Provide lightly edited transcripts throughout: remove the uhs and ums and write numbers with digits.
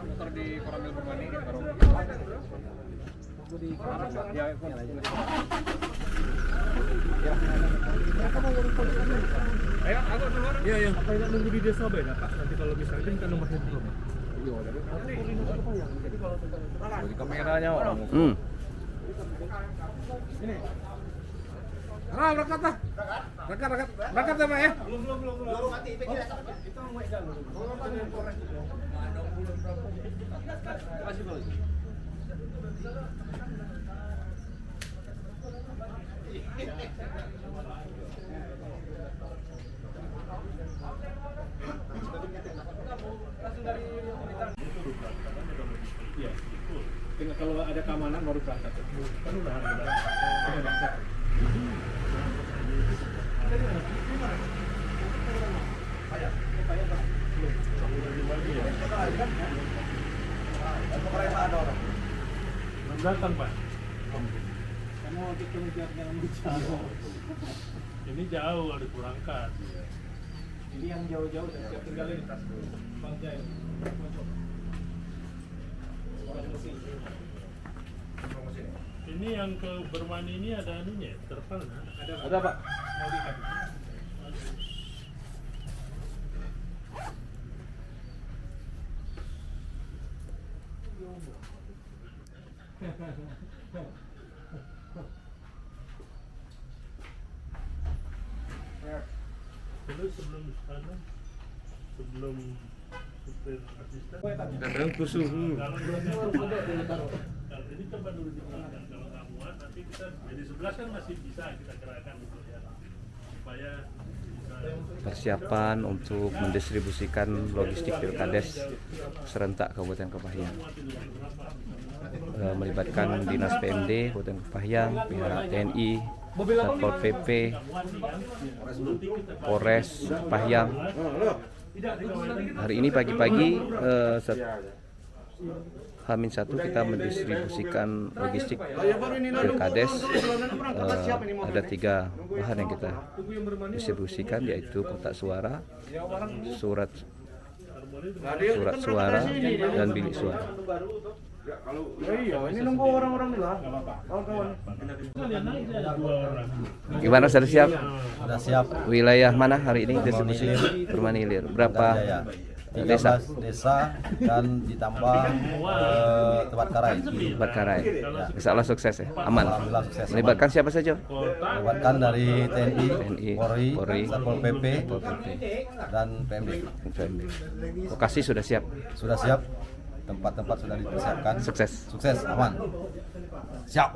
Motor di Koramil Permani baru. Ya, ayo, aku duluan. Iya, iya. Apa yang nunggu di desa beda, Pak? Nanti kalau misalnya kan nomor handphone. Di kameranya orang. Ini. Ah, berangkat dah. Berangkat ya, Pak ya. Belum mati. Itu mau jalan. Kasih dulu. Iya, tinggal kalau ada keamanan baru berangkat. Kan udah ada. Datang Pak. Kamu kita jangan bicara. Ini jauh ada berangkat. Ini yang jauh-jauh dan siap tinggalin tas dulu. Bang Jai. Ini yang ke Bermani ini ada anunya, terpal ada Pak. Mau lihat. Dulu sebelum supir asisten. Dan kusuh. Kalau ini coba dulu di belakang. Kalau nggak muat nanti kita jadi 11 kan masih bisa kita gerakan gitu ya. Supaya Persiapan untuk mendistribusikan logistik Pilkades serentak Kabupaten Kepahyang. Melibatkan Dinas PMD Kabupaten Kepahyang, pihak TNI, Satpol PP, Polres Kepahyang. Hari ini pagi-pagi H-1 kita mendistribusikan logistik Pilkades. Ada 3 bahan yang kita distribusikan, yaitu kotak suara, surat suara, dan bilik suara. Ini nunggu orang-orang dulu. Kawan-kawan. Gimana, sudah siap? Sudah siap. Wilayah mana hari ini distribusi? Permani Hilir. Berapa desa? Desa dan ditambah tempat karai. Tempat karai. Insya Allah sukses ya, aman. Alhamdulillah sukses. Melibatkan siapa saja? Melibatkan dari TNI, Polri, Satpol PP, dan PMD. Lokasi sudah siap. Sudah siap. Tempat-tempat sudah dipersiapkan. Sukses. Sukses, aman. Siap.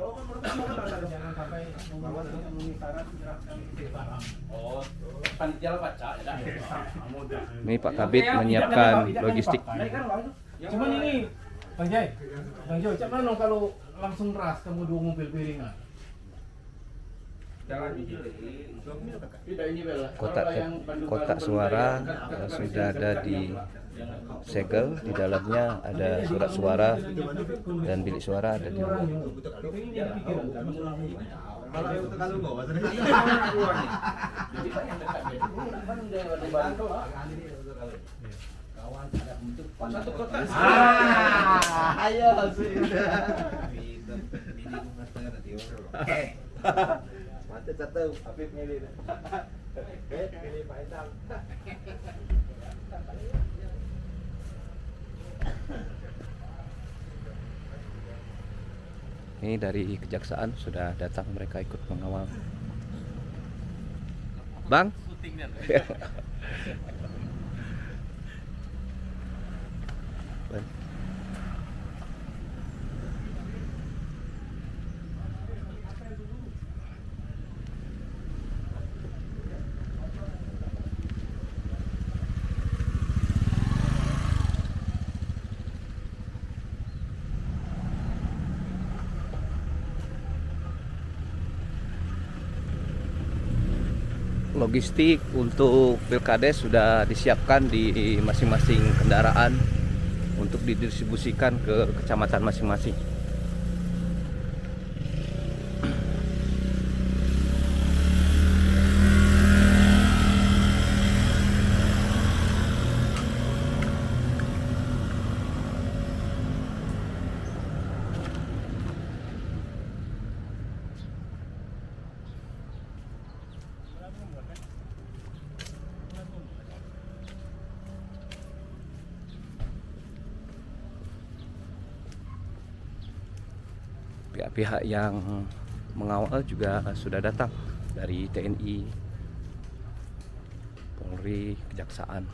Ini Pak Kabit menyiapkan logistik. Cuman ini Bang Jai, cak mana kalau langsung ras kamu 2 mobil piringan? Kotak suara sudah ada di segel, di dalamnya ada surat suara dan bilik suara ada di luar. Ayo sudah. Mati satu, Habib milih. Pilih Pak Endang. Ini dari kejaksaan sudah datang, mereka ikut mengawal. Bang? Logistik untuk Pilkades sudah disiapkan di masing-masing kendaraan untuk didistribusikan ke kecamatan masing-masing. pihak-pihak yang mengawal juga sudah datang dari TNI, Polri, Kejaksaan.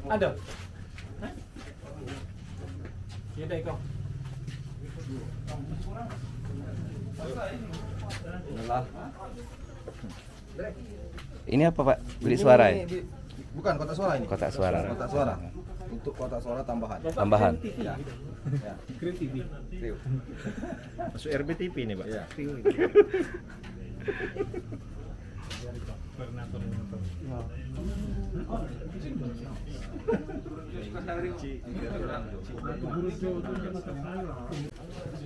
Ada. Ya dah kau. Ini apa Pak? Bilik suara ya? Bukan kotak suara ini. Kotak suara. Kotak suara. Untuk kotak suara tambahan. Tambahan. Ya. Ya. Green TV. Trio. Masuk RBTV nih Pak. Iya.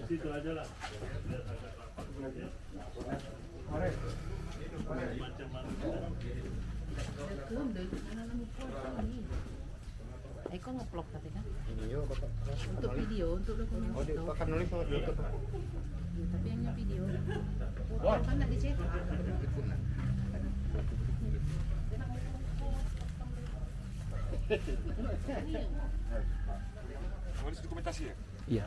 Situ aja lah. Eko ngeplok tapi kan? Untuk video, untuk dokumentasi. Oh, dia nulis sama dia. Tapi hanya video. Kan nggak dicetak. Nulis dokumentasi ya? Iya.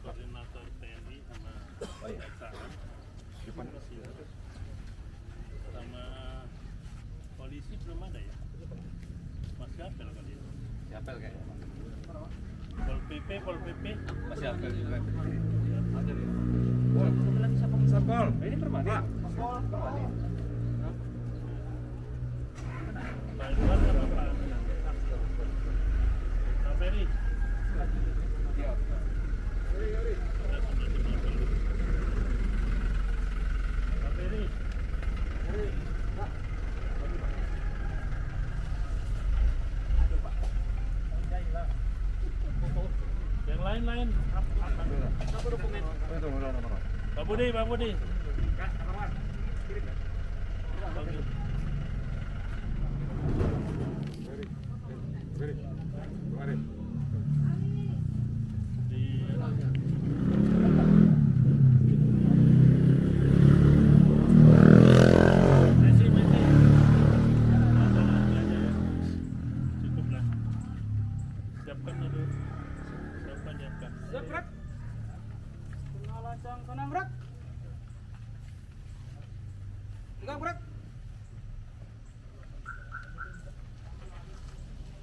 Koordinator TNI sama Kejaksaan. Sama polisi belum ada ya? Masih apel kali ya? Si apel kayaknya. Pol PP. Masih apel juga. Ada ya? Kebetulan siapa yang Sapol, ini permadi. Pak Iwan sama Pak Ferry. Pak Ferry. Yang lain-lain apa dokumen? Pak Budi. Cukuplah. Siapkan dulu. Siapkan. Siap, Brak. Lancang kanan, Brak. Tegak, Brak.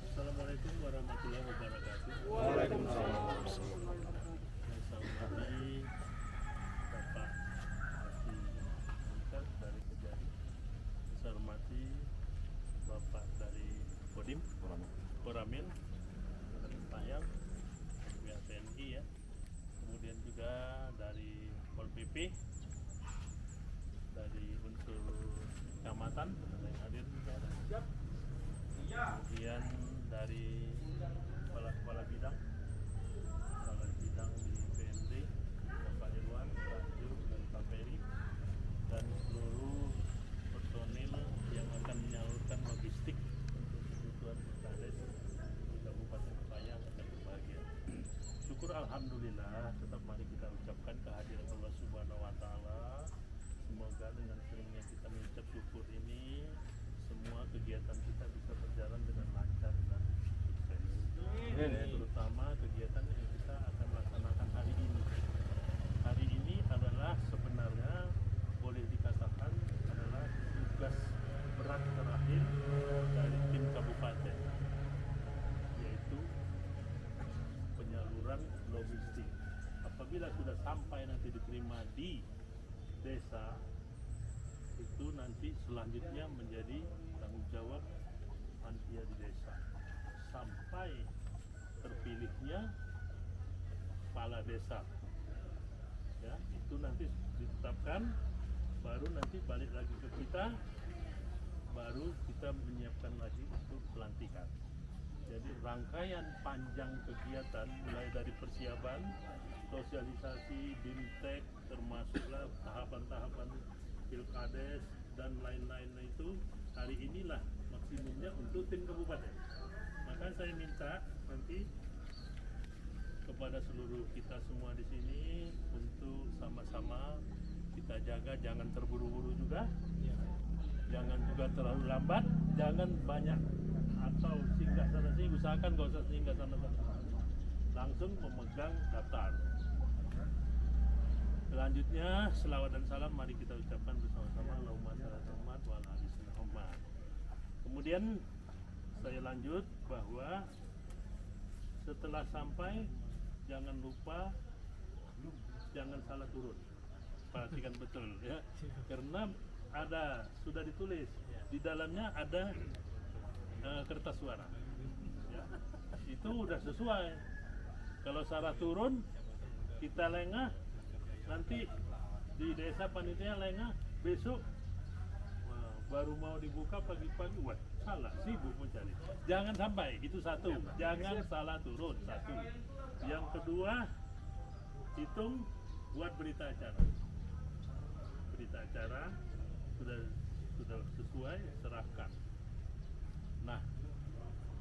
Assalamualaikum warahmatullahi wabarakatuh. Waalaikumsalam. Saya hormati Bapak Haji Munkar dari Kejari. Saya hormati Bapak dari Kodim, Koramil, Payang, pihak TNI ya. Kemudian juga dari Pol PP, dari unsur kecamatan yang hadir juga ada. Kemudian dari kepala bidang di PMD, Bapak Irwan, Pak Ju, dan Pak Ferry, dan seluruh personil yang akan menyalurkan logistik untuk kebutuhan Kades di Kabupaten Payang akan berbahagia. Syukur alhamdulillah, tetap mari kita ucapkan kehadiran Allah Subhanahu wa taala. Semoga dengan seringnya kita mengucap syukur ini semua kegiatan kita bisa berjalan dengan lancar dan sukses. Terutama kegiatan yang kita akan laksanakan hari ini. Hari ini adalah sebenarnya boleh dikatakan adalah tugas berat terakhir dari tim kabupaten, yaitu penyaluran logistik. Apabila sudah sampai nanti diterima di desa, itu nanti selanjutnya menjadi tanggung jawab panitia di desa sampai terpilihnya kepala desa ya, itu nanti ditetapkan, baru nanti balik lagi ke kita, baru kita menyiapkan lagi untuk pelantikan. Jadi rangkaian panjang kegiatan mulai dari persiapan, sosialisasi, bimtek, termasuklah tahapan-tahapan pilkades dan lain-lain itu hari inilah maksimumnya untuk tim kabupaten. Maka saya minta nanti kepada seluruh kita semua di sini untuk sama-sama kita jaga, jangan terburu-buru juga, jangan juga terlalu lambat, jangan banyak atau singgah sana sini, usahakan gak usah singgah sana sana, langsung memegang daftar. Selanjutnya selawat dan salam mari kita ucapkan bersama-sama Allahumma shalli ala Muhammad wa ala ali sayyidina Muhammad. Kemudian saya lanjut bahwa setelah sampai jangan lupa jangan salah turun, perhatikan betul ya, karena sudah ditulis di dalamnya ada kertas suara ya. Itu udah sesuai. Kalau salah turun kita lengah, nanti di desa panitia lengah, besok baru mau dibuka pagi-pagi, wah salah, sibuk mencari. Jangan sampai, itu satu, jangan salah turun, satu. Yang kedua, hitung buat berita acara. Berita acara sudah sesuai, serahkan. Nah,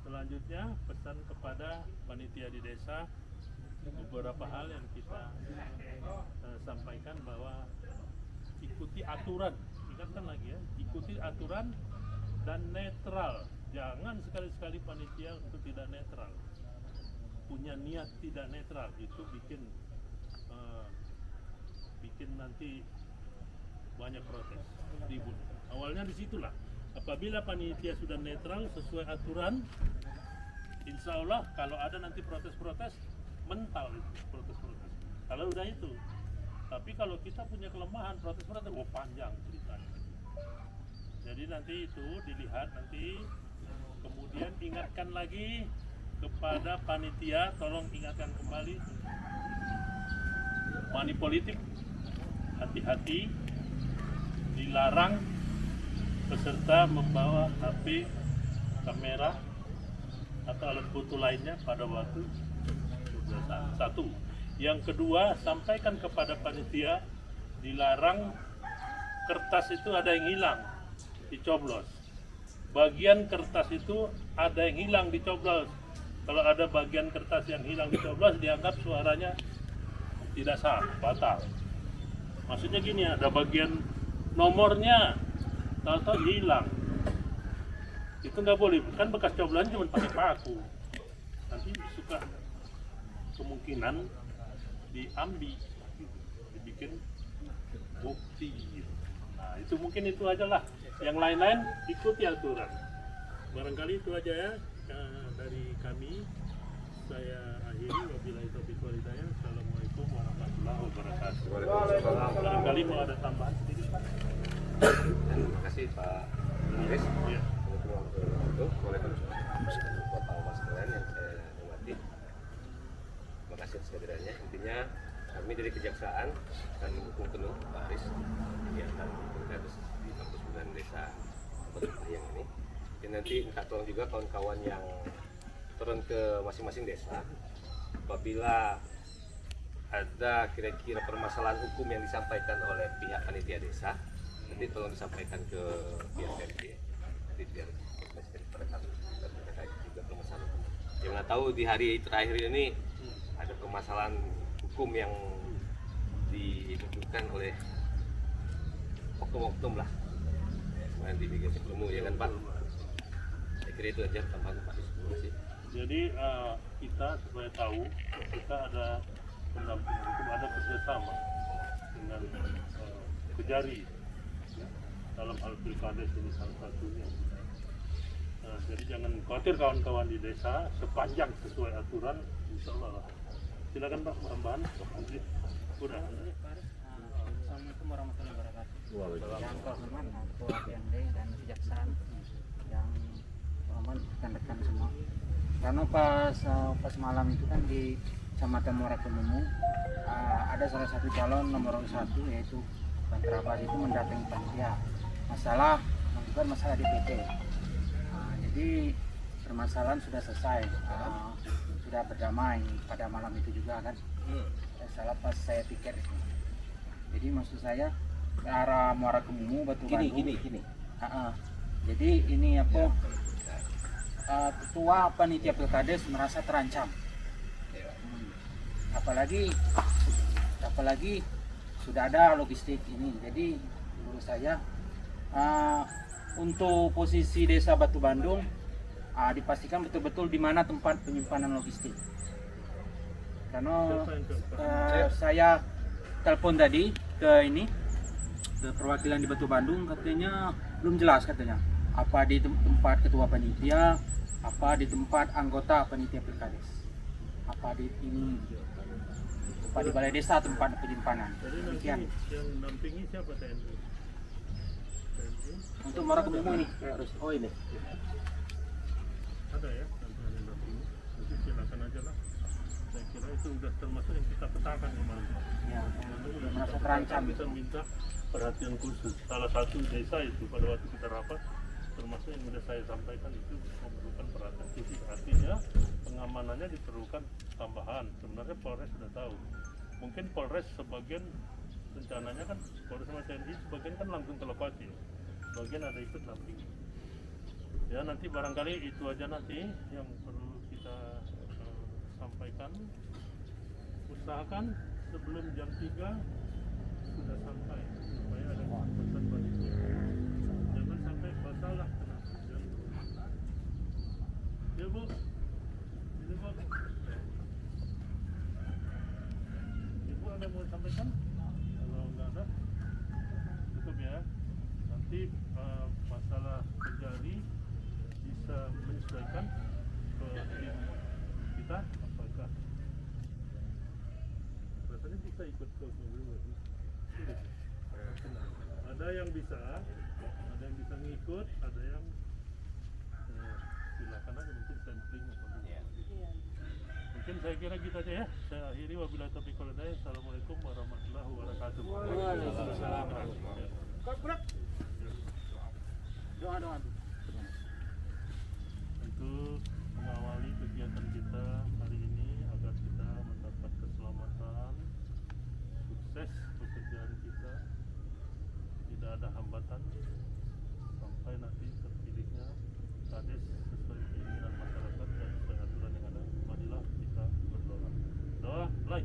selanjutnya pesan kepada panitia di desa, beberapa hal yang kita sampaikan bahwa ikuti aturan, ingatkan lagi ya, ikuti aturan dan netral. Jangan sekali-sekali panitia untuk tidak netral, punya niat tidak netral, itu bikin nanti banyak protes, ribut. Awalnya disitulah. Apabila panitia sudah netral sesuai aturan, insya Allah kalau ada nanti protes-protes, mental itu protes-protes. Kalau udah itu, tapi kalau kita punya kelemahan protes-protes, panjang ceritanya. Jadi nanti itu dilihat nanti, kemudian ingatkan lagi kepada panitia, tolong ingatkan kembali, money politik, hati-hati, dilarang peserta membawa HP, kamera, atau alat foto lainnya pada waktu coblosan. Satu. Yang kedua, sampaikan kepada panitia, dilarang kertas itu ada yang hilang dicoblos. Bagian kertas itu ada yang hilang dicoblos. Kalau ada bagian kertas yang hilang dicoblos, dianggap suaranya tidak sah, batal. Maksudnya gini, ada bagian nomornya, tahu-tahu hilang. Itu nggak boleh, kan bekas coblosan cuma pakai paku. Nanti suka kemungkinan diambil, dibikin bukti. Nah, itu mungkin itu aja lah. Yang lain-lain ikuti aturan. Barangkali itu aja ya dari kami. Saya akhiri, wabillahi taufiq wal hidayah. Assalamualaikum warahmatullahi wabarakatuh. Barangkali mau ada tambahan sedikit. Terima kasih Pak Aris. Ya. Waalaikumsalam. Bapak Mas kalian yang saya hormati. Terima kasih atas kehadirannya. Intinya kami dari Kejaksaan akan mendukung penuh Pak Aris kegiatan pilkada di 49 desa Kota yang ini. Dan nanti minta tolong juga kawan-kawan yang turun ke masing-masing desa, apabila ada kira-kira permasalahan hukum yang disampaikan oleh pihak panitia desa, nanti tolong disampaikan ke pihak PRT, nanti biar mereka terkait juga permasalahan hukum. Yang nggak tahu di hari terakhir ini ada permasalahan hukum yang ditunjukkan oleh oknum-oknum lah, nanti bikin sebelumnya ya kan Pak. Saya kira itu aja tambahan Pak. Terima kasih. Jadi kita supaya tahu, kita ada pendamping hukum, ada kerjasama dengan Kejari ya, dalam hal pilkades ini salah satunya. Jadi jangan khawatir kawan-kawan di desa, sepanjang sesuai aturan, insya Allah. Silakan Pak, tambahan. Udah. Assalamualaikum warahmatullahi wabarakatuh. Yang terhormat Ketua PND dan Kejaksaan, yang terhormat rekan-rekan semua. Karena pas malam itu kan di Kecamatan Muara Kenemu ada salah satu calon nomor 1 yaitu Bang Terabas itu mendatangi panitia masalah DPT. Jadi permasalahan sudah selesai, sudah berdamai pada malam itu juga kan. Salah pas saya tiket itu. Jadi maksud saya ke arah Muara Kemumu, Batu Bandung. Gini. Jadi ini apa? Ketua panitia Pilkades merasa terancam. Apalagi sudah ada logistik ini. Jadi menurut saya untuk posisi desa Batu Bandung dipastikan betul-betul di mana tempat penyimpanan logistik. Karena saya telepon tadi ke perwakilan di Batu Bandung, katanya belum jelas katanya. Apa di tempat ketua panitia, apa di tempat anggota panitia Pilkades, apa di balai desa tempat penyimpanan. Demikian. Yang dampingi siapa TNI? Untuk Muara Kemumu ini. Oh ini. Ada ya yang dampingi. Nanti silakan aja lah. Saya kira itu sudah termasuk yang kita petakan kemarin. Ya, merasa terancam. Kita minta perhatian khusus. Salah satu desa itu pada waktu kita rapat, termasuk yang sudah saya sampaikan itu memerlukan perhatian khusus. Artinya pengamanannya diperlukan tambahan. Sebenarnya Polres sudah tahu. Mungkin Polres sebagian rencananya kan Polres sama TNI sebagian kan langsung ke lokasi. Sebagian ada ikut dampingi. Ya nanti barangkali itu aja nanti yang perlu kita sampaikan. Usahakan sebelum jam 3 sudah sampai supaya ada kesempatan baliknya. Jangan sampai masalah kena hujan. Ya Bu, ini Bu. Ibu ada mau sampaikan? Kalau nggak ada, cukup ya. Nanti masalah terjadi bisa menyesuaikan ke tim kita. Apakah rasanya bisa ikut ke ada yang bisa ngikut, ada yang silakan aja mungkin sampling mungkin saya kira gitu aja ya. Saya akhiri wabillahi taufiq wal hidayah. Assalamualaikum warahmatullahi wabarakatuh. Waalaikumsalam. Doa. Untuk mengawali kegiatan kita hari ini agar kita mendapat keselamatan, sukses pekerjaan kita, tidak ada hambatan sampai nanti terpilihnya kades sesuai keinginan masyarakat dan sesuai aturan yang ada. Marilah kita berdoa. Doa, mulai.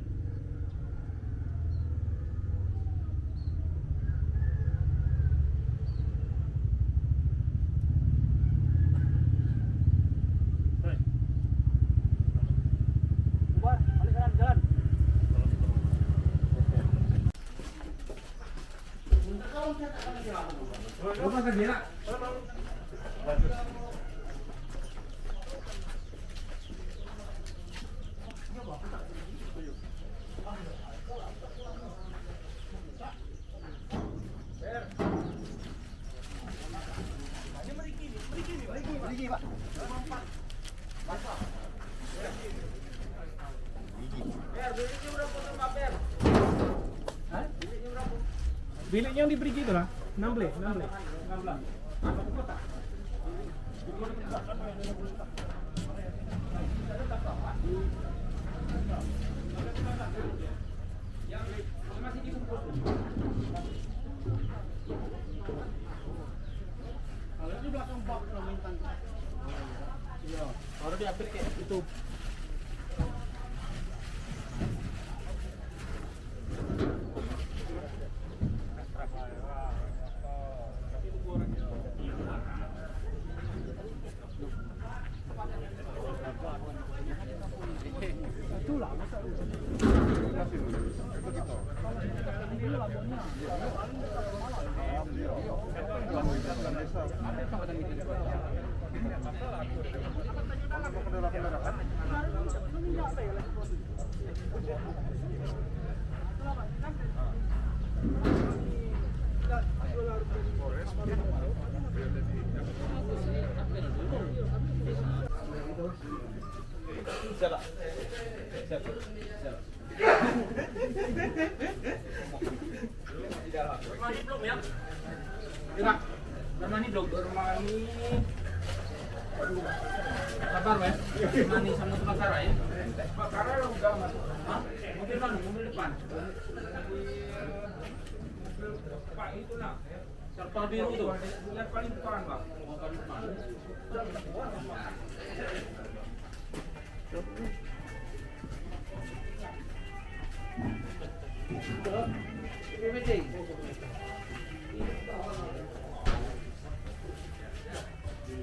Biliknya yang diberi gitu lah, 16. Kalau di belakang bak Kalimantan. Iya, baru diambil kayak itu. Sabar, Mas. Mani sama tukang Sarah ya. Sarah lo enggak Mas. Hah? Mobil mana? Mobil depan. Pak itu lah. Serpal biru tuh. Yang paling depan, Pak. Oh, paling depan.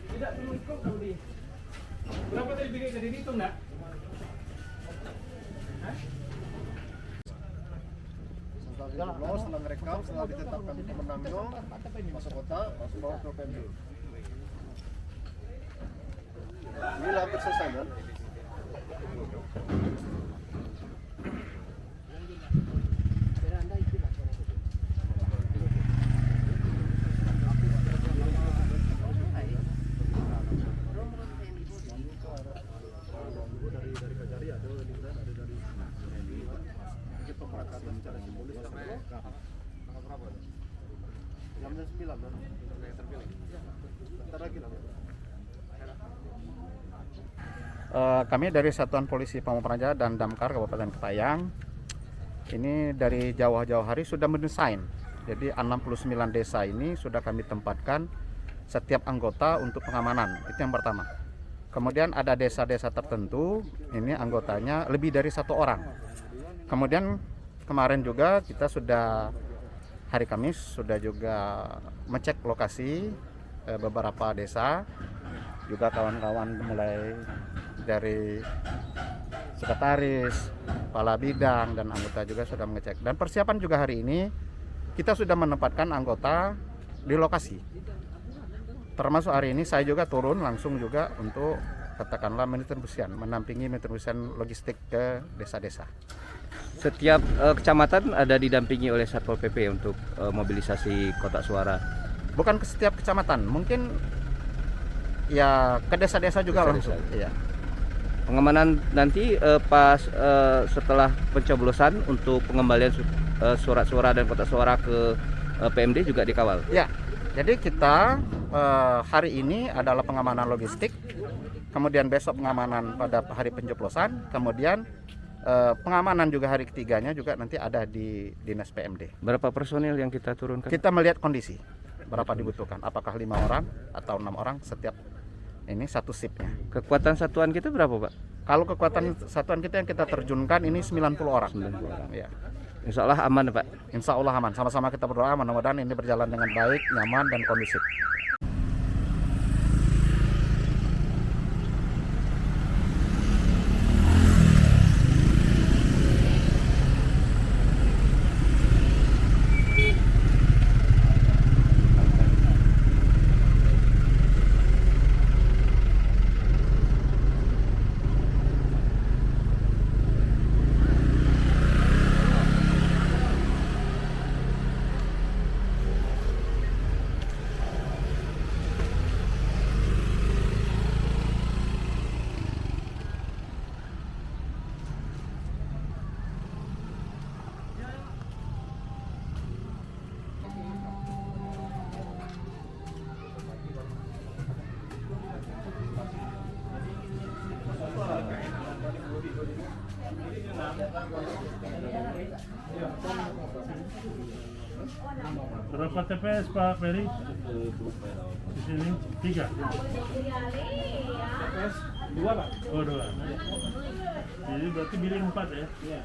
Tidak perlu ikut kamu di. Berapa tadi bikin jadi dihitung enggak? Setelah lolos, setelah merekam, setelah ditetapkan pemenangnya, masuk kota, masuk bawah ke PMD. Ini hampir selesai kan? Jam 9 kan? Bentar lagi lah. Kami dari Satuan Polisi Pamung Praja dan Damkar Kabupaten Ketayang ini dari jauh-jauh hari sudah mendesain. Jadi 69 desa ini sudah kami tempatkan setiap anggota untuk pengamanan. Itu yang pertama. Kemudian ada desa-desa tertentu ini anggotanya lebih dari 1 orang. Kemudian kemarin juga kita sudah hari Kamis sudah juga mengecek lokasi beberapa desa, juga kawan-kawan mulai dari sekretaris, kepala bidang dan anggota juga sudah mengecek. Dan persiapan juga hari ini kita sudah menempatkan anggota di lokasi. Termasuk hari ini saya juga turun langsung juga untuk katakanlah menampingi distribusian logistik ke desa-desa. Setiap kecamatan ada didampingi oleh Satpol PP untuk mobilisasi kotak suara. Bukan ke setiap kecamatan, mungkin ya ke desa-desa juga Desa-desa. langsung. Iya. Pengamanan nanti pas setelah pencoblosan untuk pengembalian surat suara dan kotak suara ke PMD juga dikawal. Ya, jadi kita hari ini adalah pengamanan logistik, kemudian besok pengamanan pada hari pencoblosan, kemudian pengamanan juga hari ketiganya juga nanti ada di Dinas PMD. Berapa personil yang kita turunkan? Kita melihat kondisi berapa dibutuhkan, apakah 5 orang atau 6 orang setiap ini satu shiftnya. Kekuatan satuan kita berapa, Pak? Kalau kekuatan satuan kita yang kita terjunkan ini 90 orang. 90 orang. Ya. Insya Allah aman, Pak. Insya Allah aman. Sama-sama kita berdoa mudah-mudahan ini berjalan dengan baik, nyaman dan kondusif. Berapa TPS Pak Ferry? Di sini 3. TPS 2 Pak. Oh 2. Jadi berarti bilik 4 ya? Iya.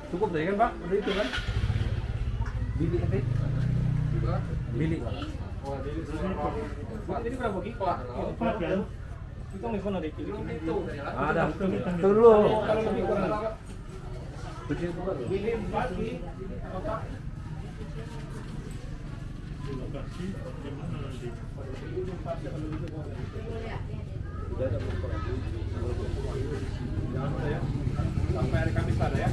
Cukup tadi kan Pak? Udah itu kan? Bilik nanti? Bilik. Oh, bilik. Pak, ini berapa gig Pak? 4 kan? Hitung nih kono deh. Itu. Ada. Tuh dulu. Kalau lebih kurang. Bilik 4 di kotak. Di lokasi bagaimana nanti? Sampai hari Kamis ada ya.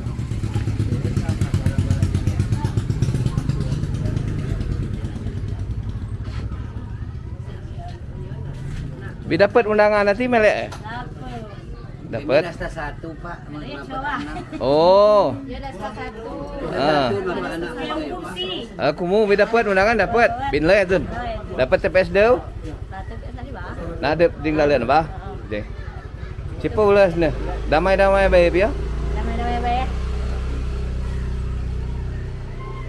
Dapat undangan nanti melek? Dapat. Dasta 1 Pak, Oh. Dia dah salah satu. Ah. anak Aku mau dapat undangan dapat. Bin le tu. Dapat TPS deu. Batu tadi bah. Nah, ada tinggalan bah. Deh. Cipu ulas nih. Damai-damai baik ya. Damai-damai ba ya?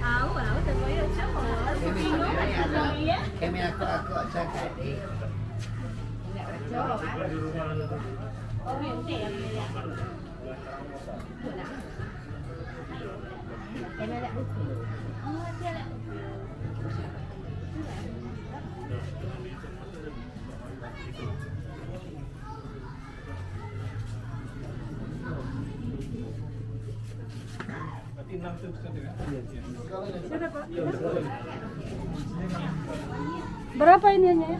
Tahu tapi ya siapa? Kami aku jaga di. Berarti 6 tuh sudah kan? Berapa iniannya ya?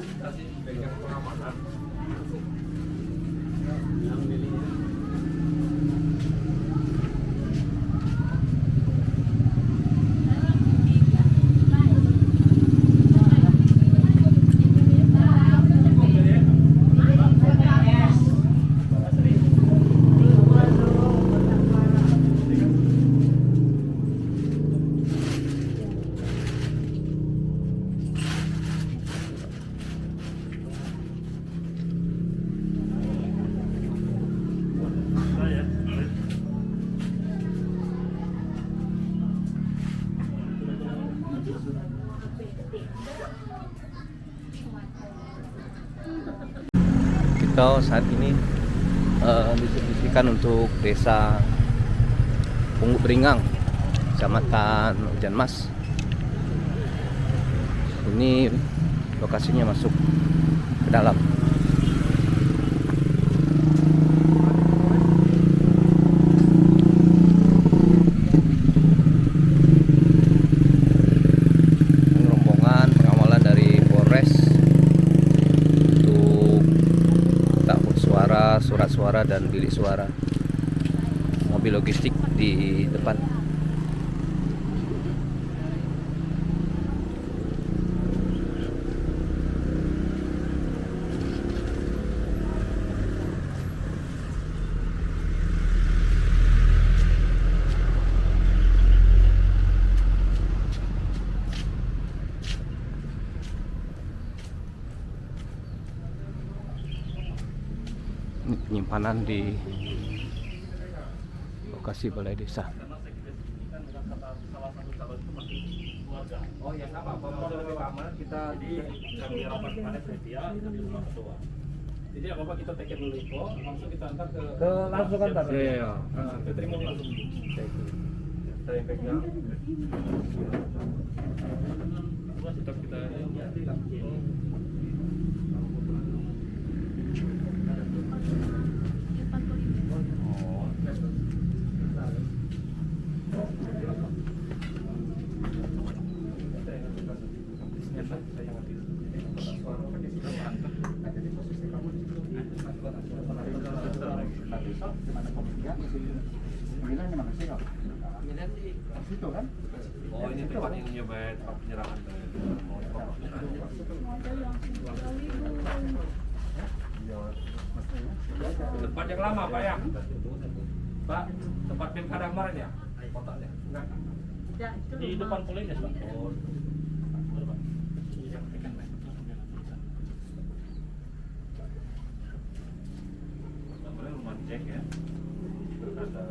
Kita saat ini distribusikan untuk desa Pungguk Beringang, Kecamatan Hujan Mas. Ini lokasinya masuk ke dalam. Rombongan pengawalan dari Polres untuk takut suara, surat suara dan bilik suara. Mobil logistik di depan. Ini penyimpanan di lokasi balai desa. Oh ya sama, kalau lebih keamanan kita kami rapat pada dia itu di rumah ketua. Jadi apa kita take dulu info, langsung kita antar ke langsung antar. Iya. Kita terima langsung. Saya pegang. Tetap kita oh ini tempat ininya baik, tempat penyerahan. Tempat yang lama Pak ya? Pak, tempat pilkada kemarin ya? Kotaknya? Enggak. Di depan Polres Pak. Oh. Namanya rumah cek ya. Pilkada.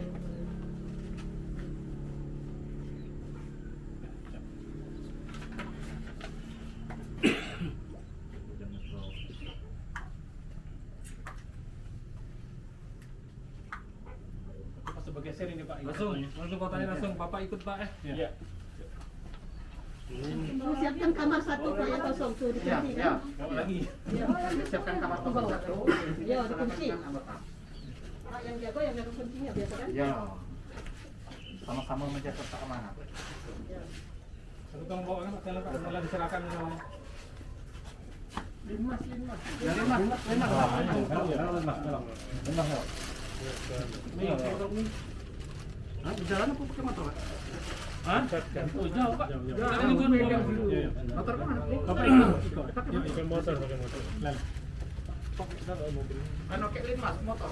Bergeser ini Pak. Langsung kotanya langsung Bapak ikut Pak Iya. Siapkan kamar satu Pak yang kosong tuh dikunci kan? Lagi. Siapkan kamar kosong satu. Iya dikunci. Pak yang jaga kuncinya biasa kan? Ya. Sama-sama menjaga keamanan. Satu tolong bawa kan Pak, malah diserahkan sama Limas. Berjalan apa pakai motor? Hah? Oh, jauh Pak. Ini kan megang dulu. Motor kemana? Bapak ikut. Pakai motor. Lan. Anu kayak limas motor.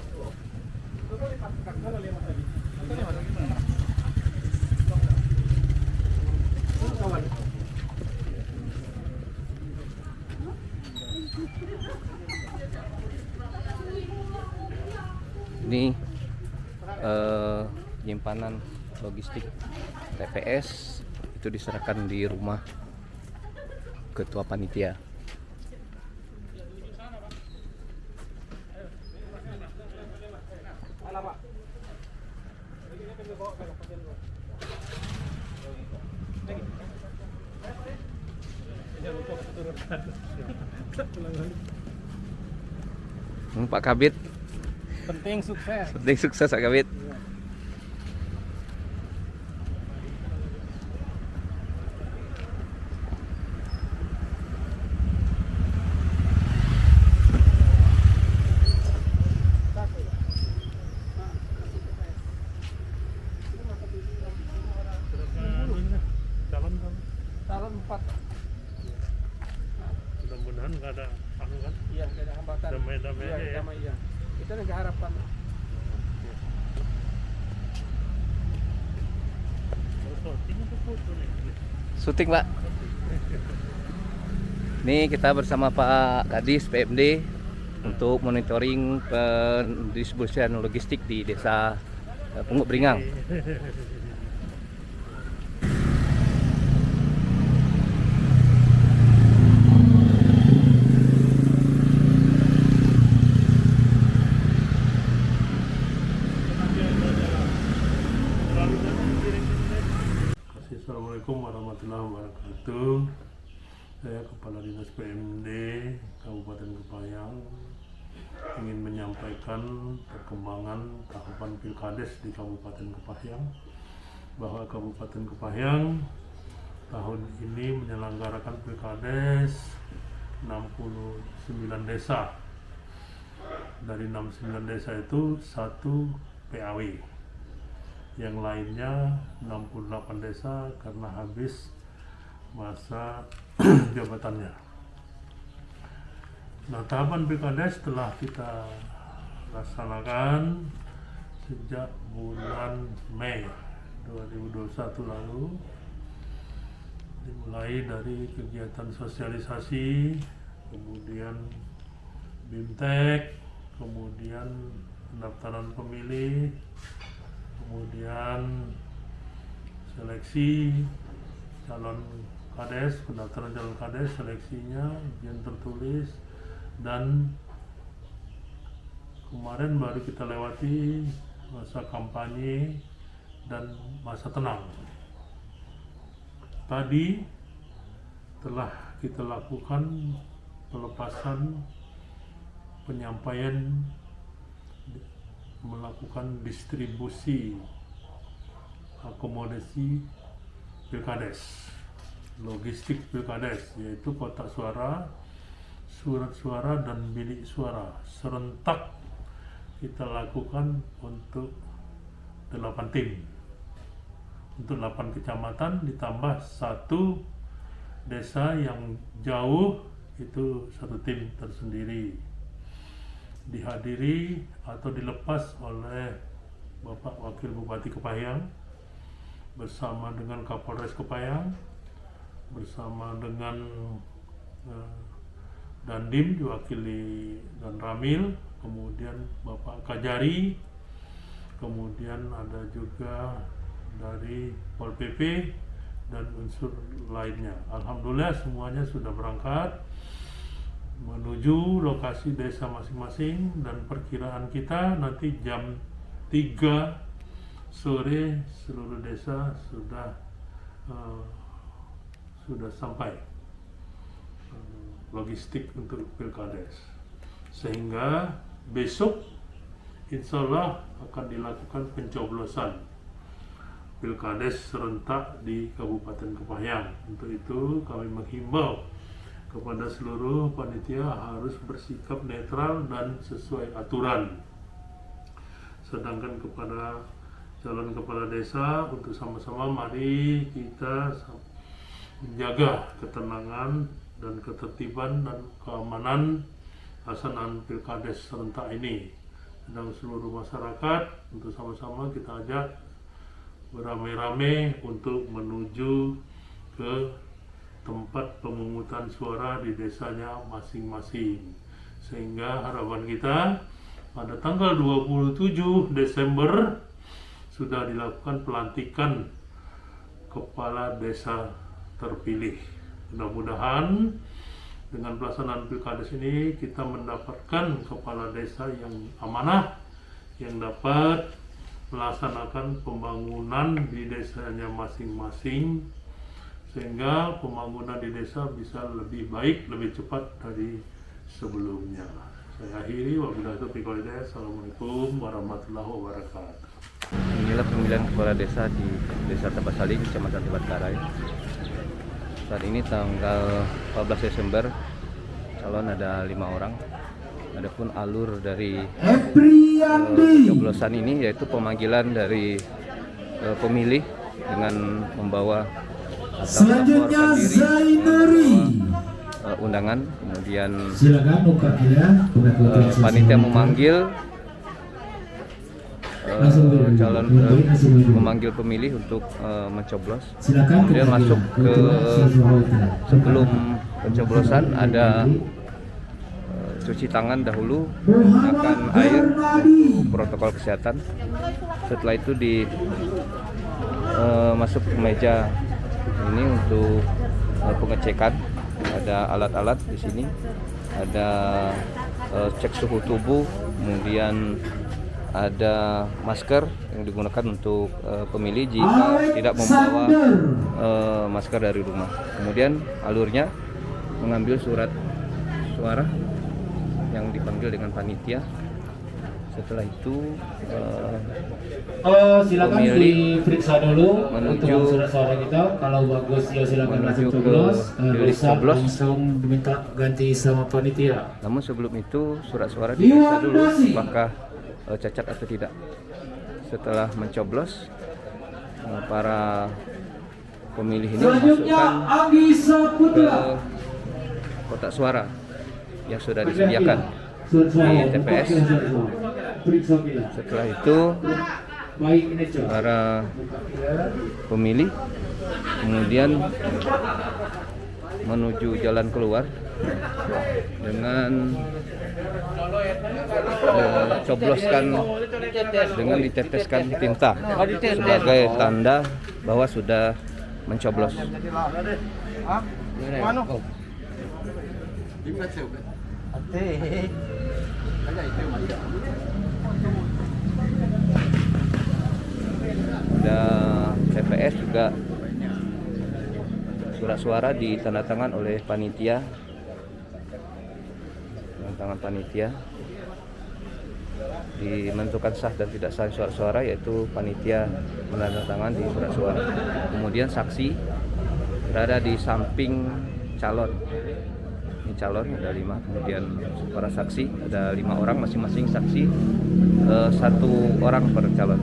Ini penyimpanan logistik TPS itu diserahkan di rumah ketua panitia. Pak Kabit, Penting sukses. penting sukses Pak Kabit. Calon 4. Mudah-mudahan nggak ada anu kan, Iya, nggak ada hambatan. damai-damai Iya, aja ya. damai, iya. Itu yang harapan. Syuting Pak. Ini kita bersama Pak Kadis PMD untuk monitoring pendistribusian logistik di Desa Pungguk Beringang. Assalamualaikum warahmatullahi wabarakatuh. Saya Kepala Dinas PMD Kabupaten Kepayang ingin menyampaikan perkembangan tahapan Pilkades di Kabupaten Kepayang, bahwa Kabupaten Kepayang tahun ini menyelenggarakan Pilkades 69 desa. Dari 69 desa itu 1 PAW. Yang lainnya 68 desa karena habis masa jabatannya. Nah, tahapan Pilkades telah kita laksanakan sejak bulan Mei 2021 lalu, dimulai dari kegiatan sosialisasi, kemudian BIMTEK, kemudian pendaftaran pemilih, kemudian seleksi calon kades, pendaftaran calon kades, seleksinya, ujian tertulis, dan kemarin baru kita lewati masa kampanye dan masa tenang. Tadi telah kita lakukan pelepasan penyampaian, melakukan distribusi akomodasi Pilkades, logistik Pilkades, yaitu kotak suara, surat suara, dan bilik suara serentak kita lakukan untuk 8 tim, untuk 8 kecamatan ditambah 1 desa yang jauh, itu 1 tim tersendiri, dihadiri atau dilepas oleh Bapak Wakil Bupati Kepayang bersama dengan Kapolres Kepayang, bersama dengan Dandim diwakili dan Ramil, kemudian Bapak Kajari, kemudian ada juga dari Pol PP dan unsur lainnya. Alhamdulillah semuanya sudah berangkat menuju lokasi desa masing-masing, dan perkiraan kita nanti jam 3 sore seluruh desa sudah sampai logistik untuk Pilkades, sehingga besok insya Allah akan dilakukan pencoblosan Pilkades serentak di Kabupaten Kepayang. Untuk itu kami menghimbau kepada seluruh panitia harus bersikap netral dan sesuai aturan. Sedangkan kepada calon kepala desa, untuk sama-sama mari kita menjaga ketenangan dan ketertiban dan keamanan pelaksanaan Pilkades serentak ini. Dan seluruh masyarakat untuk sama-sama kita ajak beramai-ramai untuk menuju ke tempat pemungutan suara di desanya masing-masing, sehingga harapan kita pada tanggal 27 Desember sudah dilakukan pelantikan kepala desa terpilih. Mudah-mudahan dengan pelaksanaan pilkades ini kita mendapatkan kepala desa yang amanah, yang dapat melaksanakan pembangunan di desanya masing-masing, sehingga pembangunan di desa bisa lebih baik, lebih cepat dari sebelumnya. Saya akhiri, wabillahi taufiq wal hidayah. Assalamualaikum warahmatullahi wabarakatuh. Inilah pemilihan kepala desa di Desa Tabasaling, Kecamatan Tibatarai. Saat ini tanggal 14 Desember, calon ada 5 orang. Adapun alur dari pencoblosan ini yaitu pemanggilan dari pemilih dengan membawa atau melaporkan diri, undangan, kemudian panitia memanggil calon memanggil pemilih untuk mencoblos. Kemudian masuk ke sebelum pencoblosan ada cuci tangan dahulu, menggunakan air untuk protokol kesehatan. Setelah itu masuk ke meja ini untuk pengecekan. Ada alat-alat di sini, ada cek suhu tubuh, kemudian ada masker yang digunakan untuk pemilih jika tidak membawa masker dari rumah. Kemudian alurnya mengambil surat suara yang dipanggil dengan panitia. Setelah itu silakan diperiksa dulu menuju untuk surat suara kita. Kalau bagus ya silakan langsung coblos. Rusak langsung diminta ganti sama panitia. Namun sebelum itu surat suara diperiksa dulu apakah cacat atau tidak. Setelah mencoblos, para pemilih ini memasukkan ke kotak suara yang sudah disediakan di TPS. Setelah itu para pemilih kemudian menuju jalan keluar dengan diteteskan tinta sebagai tanda bahwa sudah mencoblos. Dan TPS juga surat suara ditandatangan oleh panitia, tangan panitia, dimentukan sah dan tidak sah surat suara, yaitu panitia menandatangan di surat suara. Kemudian saksi berada di samping calon. Ini calon ada 5, kemudian para saksi ada 5 orang, masing-masing saksi 1 orang per calon.